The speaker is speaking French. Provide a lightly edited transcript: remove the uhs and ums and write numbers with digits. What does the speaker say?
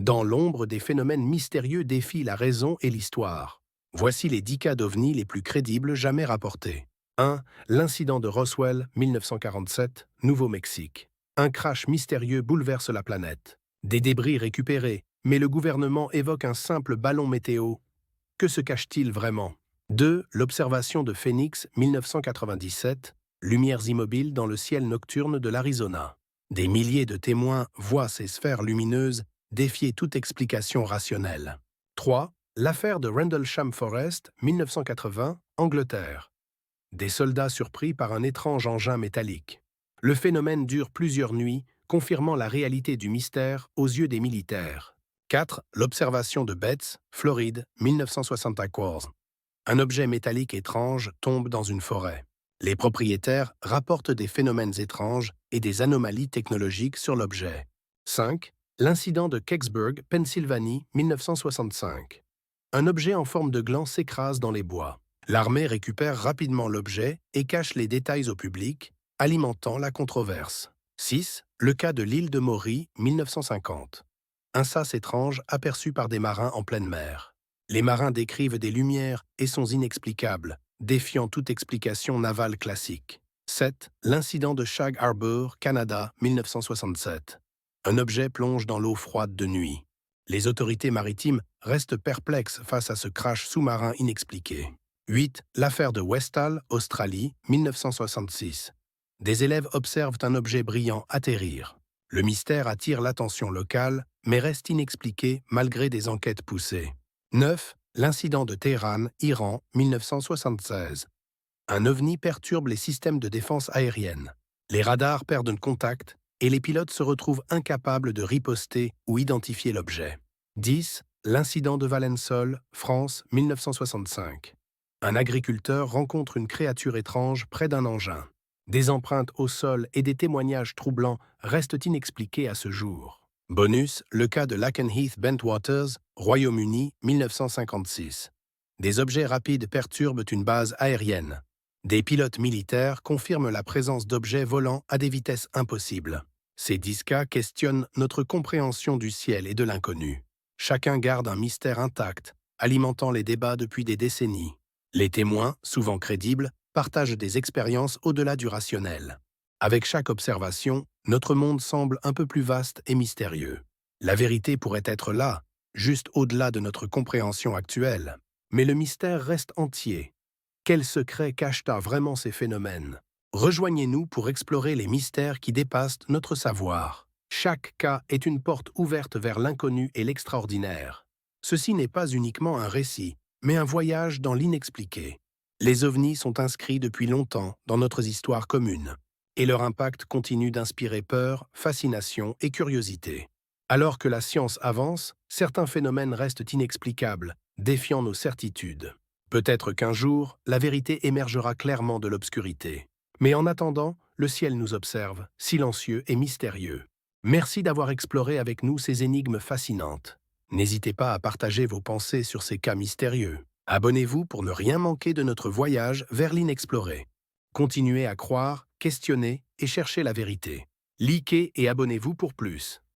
Dans l'ombre, des phénomènes mystérieux défient la raison et l'histoire. Voici les 10 cas d'OVNI les plus crédibles jamais rapportés. 1. L'incident de Roswell, 1947, Nouveau-Mexique. Un crash mystérieux bouleverse la planète. Des débris récupérés, mais le gouvernement évoque un simple ballon météo. Que se cache-t-il vraiment? 2. L'observation de Phoenix, 1997, lumières immobiles dans le ciel nocturne de l'Arizona. Des milliers de témoins voient ces sphères lumineuses défier toute explication rationnelle. 3. L'affaire de Rendlesham Forest, 1980, Angleterre. Des soldats surpris par un étrange engin métallique. Le phénomène dure plusieurs nuits, confirmant la réalité du mystère aux yeux des militaires. 4. L'observation de Betts, Floride, 1974. Un objet métallique étrange tombe dans une forêt. Les propriétaires rapportent des phénomènes étranges et des anomalies technologiques sur l'objet. 5. L'incident de Kecksburg, Pennsylvanie, 1965. Un objet en forme de gland s'écrase dans les bois. L'armée récupère rapidement l'objet et cache les détails au public, alimentant la controverse. 6. Le cas de l'île de Maury, 1950. Un sas étrange aperçu par des marins en pleine mer. Les marins décrivent des lumières et sons inexplicables, défiant toute explication navale classique. 7. L'incident de Shag Harbor, Canada, 1967. Un objet plonge dans l'eau froide de nuit. Les autorités maritimes restent perplexes face à ce crash sous-marin inexpliqué. 8. L'affaire de Westall, Australie, 1966. Des élèves observent un objet brillant atterrir. Le mystère attire l'attention locale, mais reste inexpliqué malgré des enquêtes poussées. 9. L'incident de Téhéran, Iran, 1976. Un ovni perturbe les systèmes de défense aérienne. Les radars perdent contact et les pilotes se retrouvent incapables de riposter ou identifier l'objet. 10. L'incident de Valensole, France, 1965. Un agriculteur rencontre une créature étrange près d'un engin. Des empreintes au sol et des témoignages troublants restent inexpliqués à ce jour. Bonus, le cas de Lakenheath Bentwaters, Royaume-Uni, 1956. Des objets rapides perturbent une base aérienne. Des pilotes militaires confirment la présence d'objets volants à des vitesses impossibles. Ces 10 cas questionnent notre compréhension du ciel et de l'inconnu. Chacun garde un mystère intact, alimentant les débats depuis des décennies. Les témoins, souvent crédibles, partagent des expériences au-delà du rationnel. Avec chaque observation, notre monde semble un peu plus vaste et mystérieux. La vérité pourrait être là, juste au-delà de notre compréhension actuelle. Mais le mystère reste entier. Quels secrets cachent vraiment ces phénomènes? Rejoignez-nous pour explorer les mystères qui dépassent notre savoir. Chaque cas est une porte ouverte vers l'inconnu et l'extraordinaire. Ceci n'est pas uniquement un récit, mais un voyage dans l'inexpliqué. Les ovnis sont inscrits depuis longtemps dans notre histoire commune, et leur impact continue d'inspirer peur, fascination et curiosité. Alors que la science avance, certains phénomènes restent inexplicables, défiant nos certitudes. Peut-être qu'un jour, la vérité émergera clairement de l'obscurité. Mais en attendant, le ciel nous observe, silencieux et mystérieux. Merci d'avoir exploré avec nous ces énigmes fascinantes. N'hésitez pas à partager vos pensées sur ces cas mystérieux. Abonnez-vous pour ne rien manquer de notre voyage vers l'inexploré. Continuez à croire, questionner et chercher la vérité. Likez et abonnez-vous pour plus.